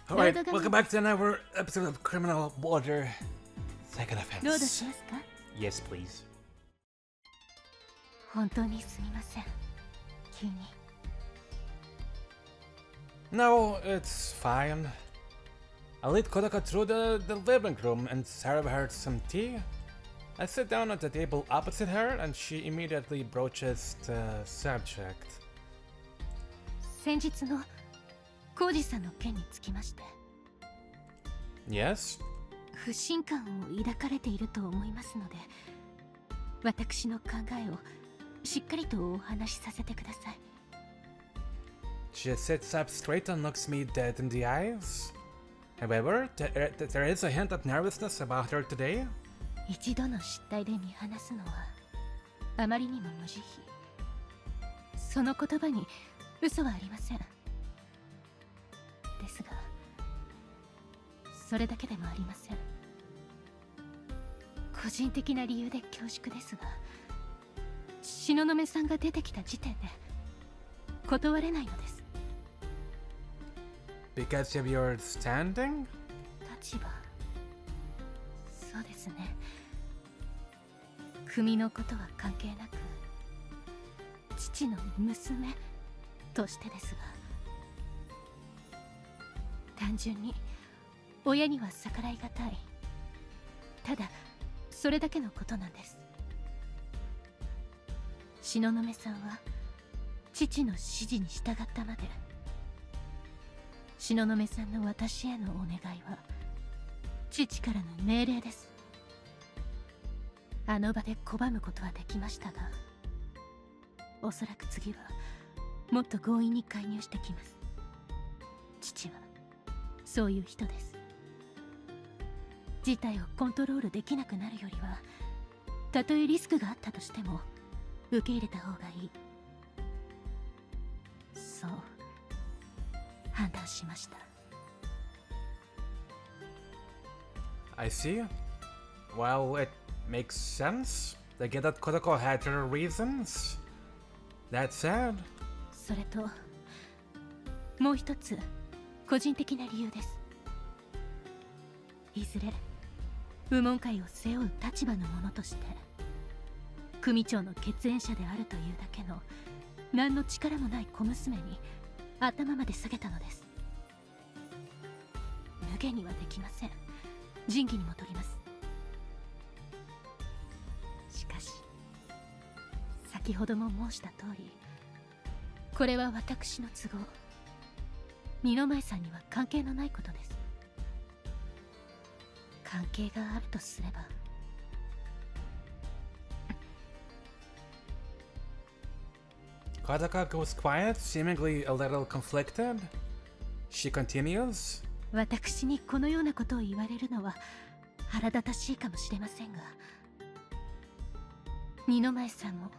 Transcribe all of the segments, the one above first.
Alright, welcome back to another episode of Criminal Border Second ロード Offense. しますか？ Yes, please. 本当にすみません。急に。 No, it's fine. I lead Kodaka through the living room and serve her some tea. I sit down at the table opposite her and she immediately broaches the subject. 先日の浩二さんの件につきまして、 Yes? 不信感を抱かれていると思いますので、私の考えをしっかりとお話しさせてください。 She sits up straight and looks me dead in the eyes. However, there is a hint of nervousness about her today. 一度の失態で見放すのはあまりにも無慈悲。その言葉に嘘はありません。ですが、それだけでもありません。個人的な理由で恐縮ですが、東雲さんが出てきた時点で断れないのです。 Because of your standing? 立場、そうですね。組のことは関係なく、父の娘としてですが、単純に親には逆らいがたい。ただそれだけのことなんです。東雲さんは父の指示に従ったまで。東雲さんの私へのお願いは父からの命令です。あの場で拒むことはできましたが、おそらく次はもっと強引に介入してきます。父はそういう人です。事態をコントロールできなくなるよりは、たとえリスクがあったとしても受け入れた方がいい、そう判断しました。 I see. Well, it makes sense. I get that Kodako had her reasons. That said, それともう一つ個人的な理由です。いずれ右門会を背負う立場の者として組長の血縁者であるというだけの何の力もない小娘に頭まで下げたのです。無限にはできません。仁義にも取ります。しかし先ほども申した通り、これは私の都合、二の前さんには関係のないことです。関係があるとすれば、 Kodaka goes quiet, seemingly a little conflicted. She continues. 私にこのようなことを言われるのは腹立たしいかもしれませんが、二の前さんも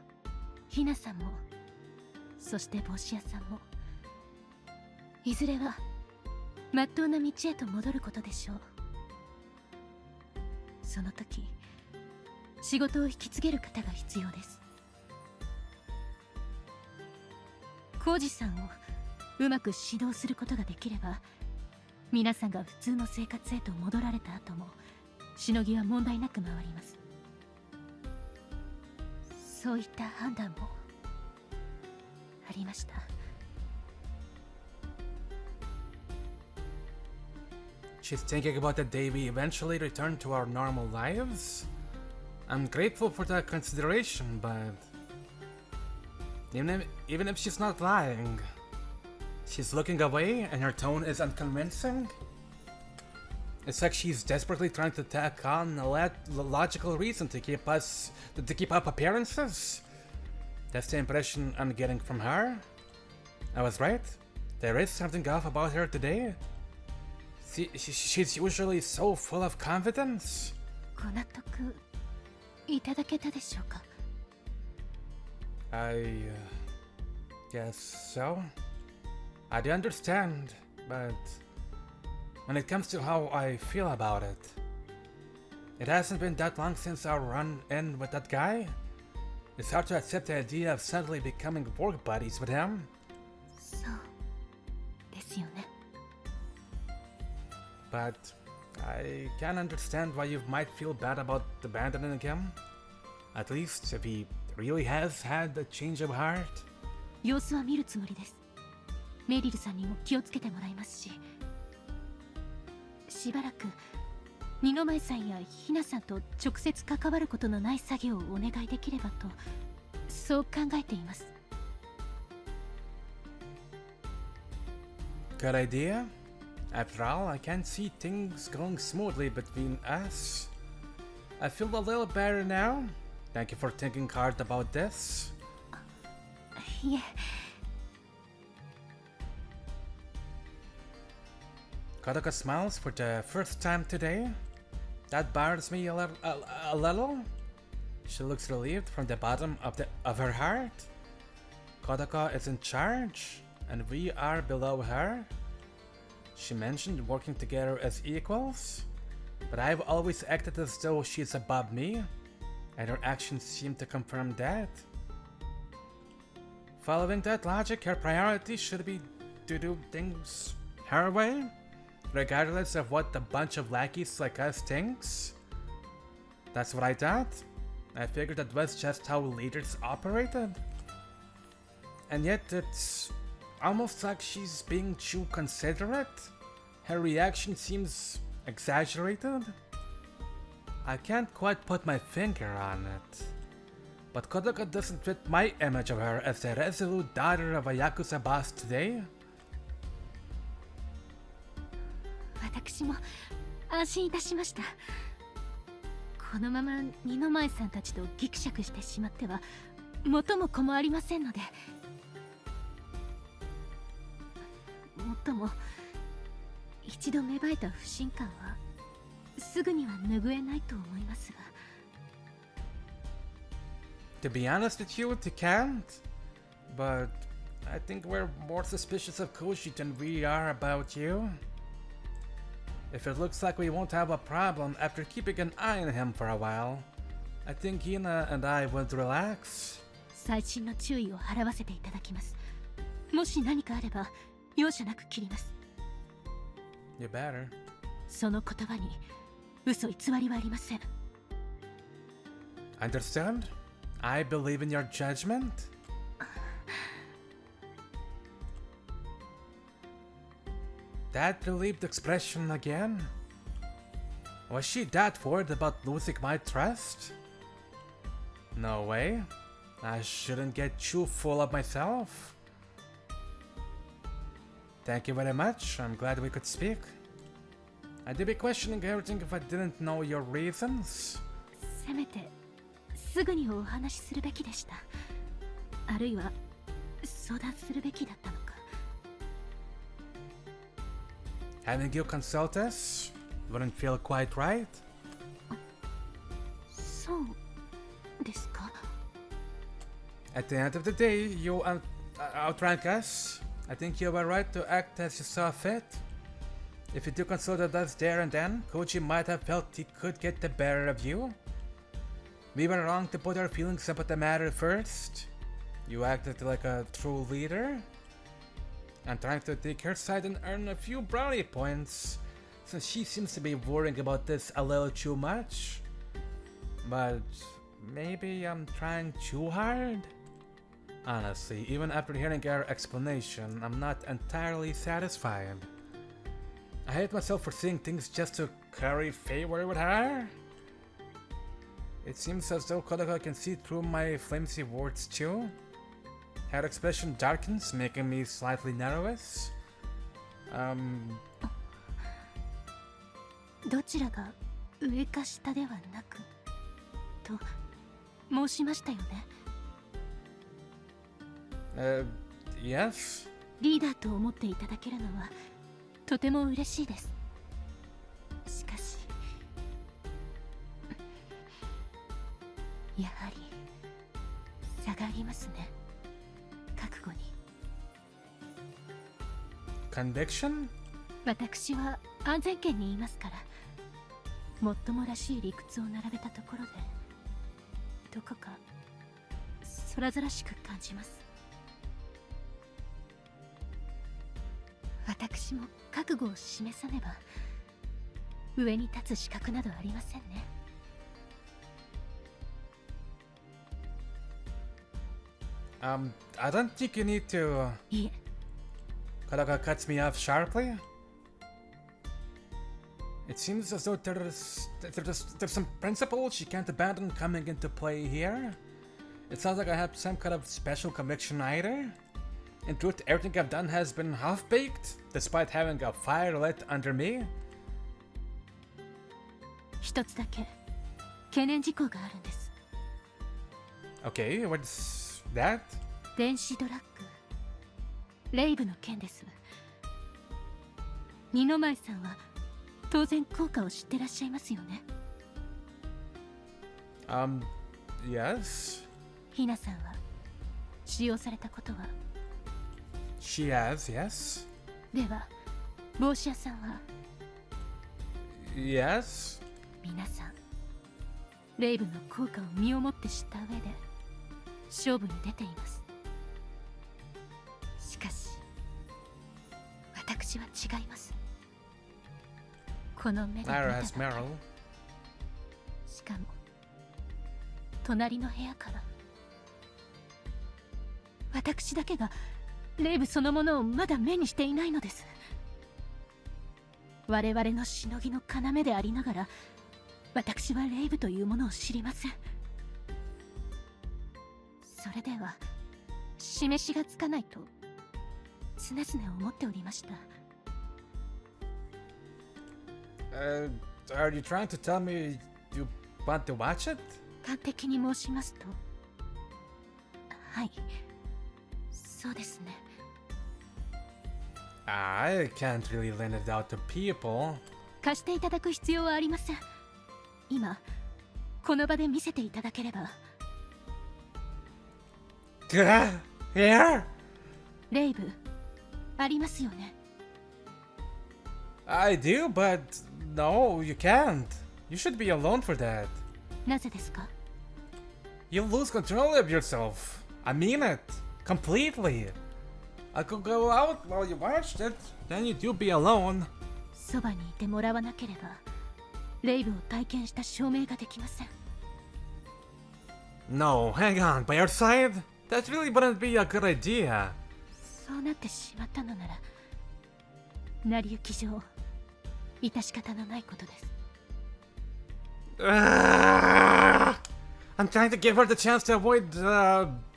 ひなさんも、そして帽子屋さんも、いずれはまっとうな道へと戻ることでしょう。その時仕事を引き継げる方が必要です。浩二さんをうまく指導することができれば、皆さんが普通の生活へと戻られた後もしのぎは問題なく回ります。そういった判断もありました。 She's thinking about the day we eventually return to our normal lives. I'm grateful for that consideration, but even if she's not lying, she's looking away and her tone is unconvincing. It's like she's desperately trying to tack on a logical reason to keep up appearances. That's the impression I'm getting from her. I was right. There is something off about her today. She's usually so full of confidence. ご納得いただけたでしょうか？ I guess so. I do understand, but when it comes to how I feel about it, it hasn't been that long since our run-in with that guy. It's hard to accept the idea of suddenly becoming work buddies with him. そうですよね。but I can understand why you might feel bad about abandoning him. At least if he really has had a change of heart. 様子は見るつもりです。メリルさんにも気をつけてもらいますし、しばらく二の舞さんやひなさんと直接関わることのない作業をお願いできればと、そう考えています。Good idea. After all, I can't see things going smoothly between us. I feel a little better now. Thank you for thinking hard about this. いえ。Kodaka smiles for the first time today. That bothers me a little. She looks relieved from the bottom of her heart. Kodaka is in charge, and we are below her. She mentioned working together as equals, but I've always acted as though she's above me, and her actions seem to confirm that. Following that logic, her priority should be to do things her way, regardless of what a bunch of lackeys like us thinks. That's what I thought. I figured that was just how leaders operated. And yet it's almost like she's being too considerate. Her reaction seems exaggerated. I can't quite put my finger on it. But Kodaka doesn't fit my image of her as the resolute daughter of a Yakuza boss today. 私も安心いたしました。このまま二の舞さんたちとギクシャクしてしまっては元も子もありませんので、もっとも一度芽生えた不信感はすぐには拭えないと思いますが。To be honest with you, they can't. But I think we're more suspicious of Koshi than we are about you. If it looks like we won't have a problem after keeping an eye on him for a while, I think Hina and I would relax. 細心の注意を払わせていただきます。もし何かあれば容赦なく切ります。You better. その言葉に嘘偽りはありません。Understand? I believe in your judgment. That relieved expression again. Was she that worried about losing my trust? No way. I shouldn't get too full of myself. Thank you very much. I'm glad we could speak. I'd be questioning everything if I didn't know your reasons. せめてすぐにお話しするべきでした。あるいは相談するべきだったのか。Having you consult us wouldn't feel quite right. そうですか。At the end of the day, you outrank us. I think you were right to act as you saw fit. If you do consulted us there and then, Koji might have felt he could get the better of you. We were wrong to put our feelings about the matter first. You acted like a true leader. I'm trying to take her side and earn a few brownie points, since she seems to be worrying about this a little too much. But maybe I'm trying too hard? Honestly, even after hearing her explanation, I'm not entirely satisfied. I hate myself for seeing things just to curry favor with her. It seems as though Kodaka can see through my flimsy words too. Her expression darkens, making me slightly nervous. どちらが上か下ではなくと申しましたよね。Yes? リーダーと思っていただけるのはとても嬉しいです。しかしやはり差がありますね。覚悟に。Conviction? 私は安全圏にいますから、もっともらしい理屈を並べたところでどこか空空しく感じます。私も覚悟を示さねば上に立つ資格などありませんね。I don't think you need to. いえ、 Kodaka cuts me off sharply. It seems as though there's some principles she can't abandon coming into play here. It sounds like I have some kind of special conviction either. In truth, everything I've done has been half-baked, despite having a fire lit under me. 一つだけ懸念事項があるんです。 Okay, what's that? 電子ドラッグレイブの件です。二の舞さんは当然効果を知ってらっしゃいますよね。Yes. ひなさんは使用されたことは？ She has, yes. では帽子屋さんは？ Yes. 皆さんレイブの効果を身をもって知った上で勝負に出ています。しかし私は違います。この目で見ただ Lara け。 has Meryl. しかも隣の部屋から私だけがレイブそのものをまだ目にしていないのです。我々のしのぎの要でありながら私はレイブというものを知りません。それでは示しがつかないと常々思っておりました。Are you trying to tell me you want to watch it? 端的に申しますと、はい、そうですね。I can't really lend it out to people. 貸していただく必要はありません。今この場で見せていただければ。 Here? レイブありますよね。 I do, but no, you can't. You should be alone for that. なぜですか？ You lose control of yourself. I mean it. Completely. I could go out while you watched it. Then you do be alone. そばにいてもらわなければレイブを体験した証明ができません。 No, hang on. By your side? That really wouldn't be a good idea. そうなってしまったのなら成り行き上致し方のないことです。 I'm trying to give her the chance to avoid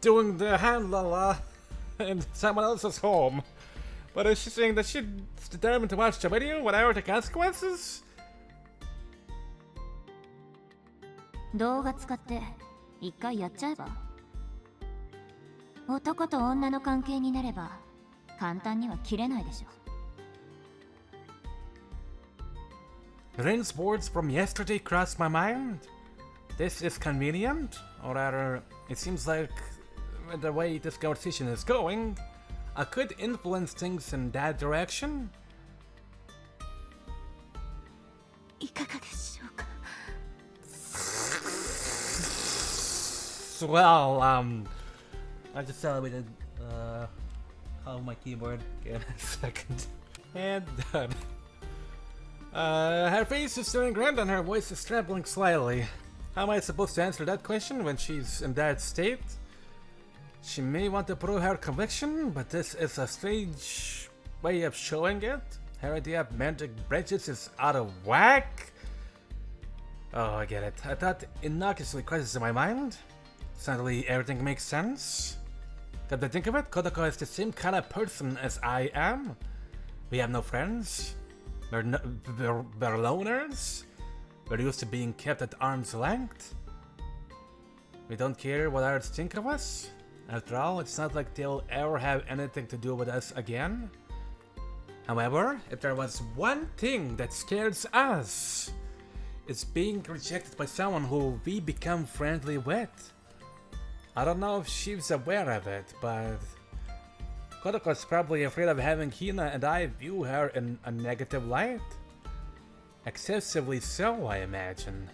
doing the handle in someone else's home. But is she saying that she's determined to watch the video, whatever the consequences? 動画使って一回やっちゃえば。男と女の関係になれば簡単には切れないでしょ。 Rin's words from yesterday crossed my mind. This is convenient, or rather, it seems like with the way this conversation is going, I could influence things in that direction. いかがでしょうか？ Well, I just celebrated, call my keyboard, give it a second, and done. Her face is turning red and her voice is trembling slightly. How am I supposed to answer that question when she's in that state? She may want to prove her conviction, but this is a strange way of showing it. Her idea of magic bridges is out of whack. Oh, I get it. I thought innocuously crosses in my mind. Suddenly everything makes sense. Come to think of it, Kodako is the same kind of person as I am. We have no friends. We're loners. We're used to being kept at arm's length. We don't care what others think of us. After all, it's not like they'll ever have anything to do with us again. However, if there was one thing that scares us, it's being rejected by someone who we become friendly with. I don't know if she's aware of it, but Kodako's probably afraid of having Hina and I view her in a negative light. Excessively so, I imagine.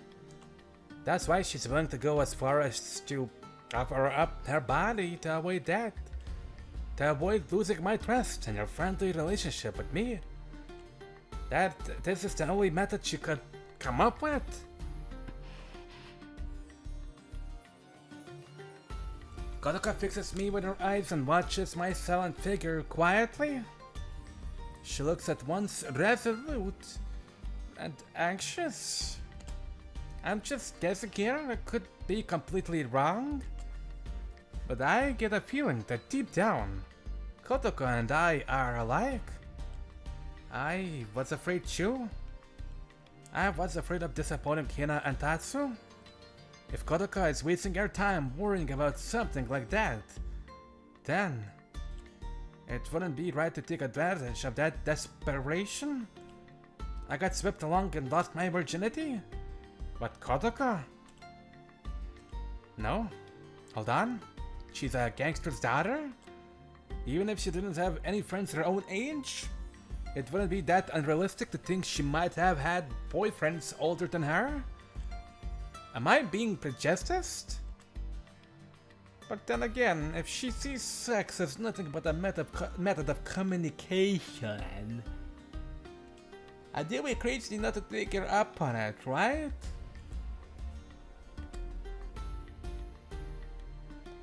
That's why she's willing to go as far as to offer up her body to avoid that. To avoid losing my trust in her friendly relationship with me. This is the only method she could come up with? Kodoka fixes me with her eyes and watches my silent figure quietly. She looks at once resolute and anxious. I'm just guessing here, I could be completely wrong. But I get a feeling that deep down, Kodoka and I are alike. I was afraid too. I was afraid of disappointing Hina and Tatsu. If Kodoka is wasting her time worrying about something like that, then it wouldn't be right to take advantage of that desperation. I got swept along and lost my virginity. But Kodoka? No. Hold on. She's a gangster's daughter? Even if she didn't have any friends her own age? It wouldn't be that unrealistic to think she might have had boyfriends older than her? Am I being prejudiced? But then again, if she sees sex as nothing but a method of communication, I'd be crazy not to take her up on it, right?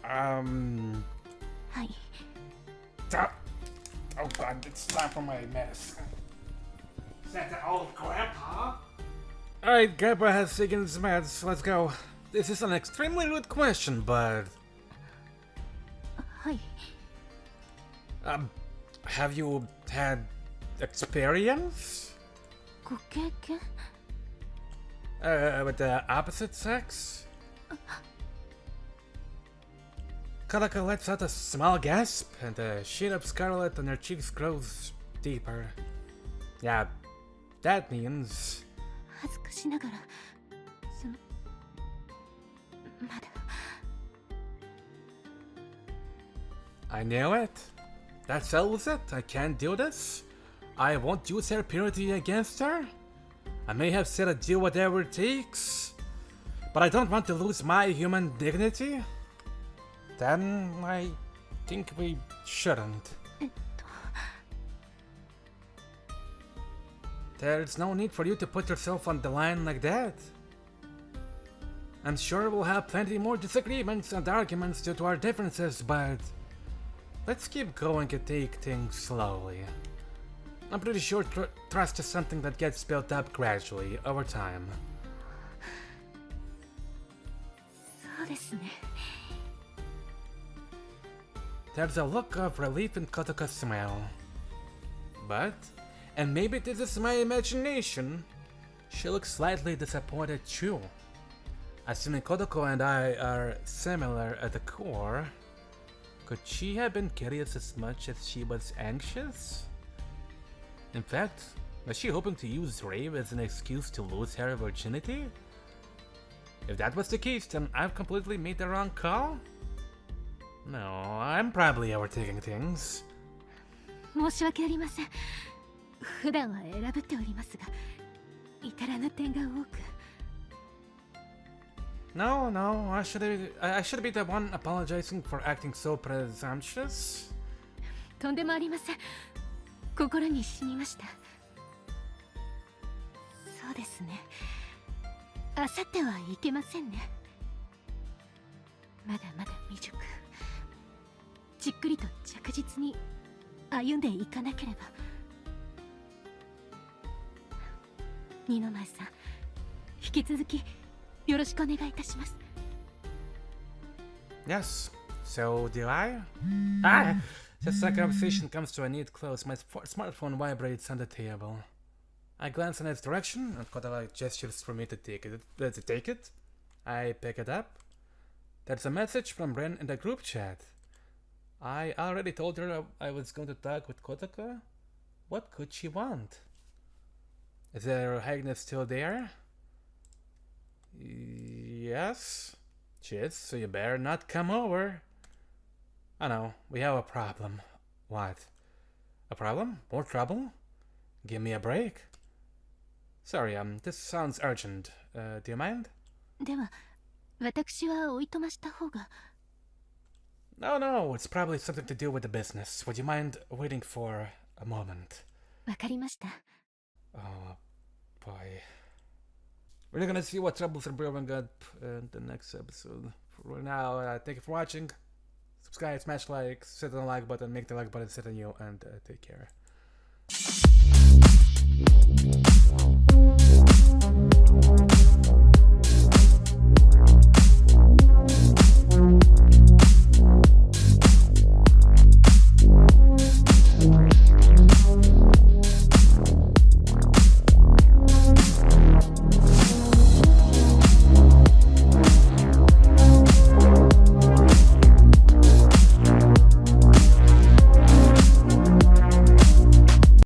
Hi. Oh god, it's time for my mess. Is that the old grandpa? Alright, Grandpa has taken his meds, let's go. This is an extremely rude question, but... Hi. Have you had experience? ご経験? With the opposite sex? Kodoka lets out a small gasp, and the shade of scarlet on her cheeks grows deeper. Yeah, that means... 恥ずかしながら、まだ。I knew it. That settles it. I can't do this. I won't use her purity against her. I may have said I'd do whatever it takes, but I don't want to lose my human dignity. Then I think we shouldn't. There's no need for you to put yourself on the line like that. I'm sure we'll have plenty more disagreements and arguments due to our differences, but let's keep going and take things slowly. I'm pretty sure trust is something that gets built up gradually, over time. そうですね。There's a look of relief in Kodoka's smile. But, and maybe this is my imagination, she looks slightly disappointed too. Assuming Kodoko and I are similar at the core, could she have been curious as much as she was anxious? In fact, was she hoping to use rave as an excuse to lose her virginity? If that was the case, then I've completely made the wrong call? No, I'm probably overthinking things. 申し訳ありません。普段は選ぶっておりますが、至らぬ点が多く。No, I should be the one apologizing for acting so presumptuous. とんでもありません。心に染みました。そうですね。あさってはいけませんね。まだまだ未熟。じっくりと着実に歩んでいかなければ。二の前さん、引き続きよろしくお願いいたします。Yes, so do I? Ah! Just as the conversation comes to a neat close, my smartphone vibrates on the table. I glance in its direction, and Kodoka gestures for me to take it. I pick it up. There's a message from Ren in the group chat. I already told her I was going to talk with Kodoka. What could she want? Is Her Highness still there? Yes, she is, so you better not come over. I know, we have a problem. What? A problem? More trouble? Give me a break. Sorry, this sounds urgent. Do you mind? では、私はおいとました方が。No, it's probably something to do with the business. Would you mind waiting for a moment? わかりました。Oh boy. We're gonna see what troubles are brewing up in the next episode. For now, thank you for watching. Subscribe, smash like, sit on the like button, make the like button sit on you, and take care.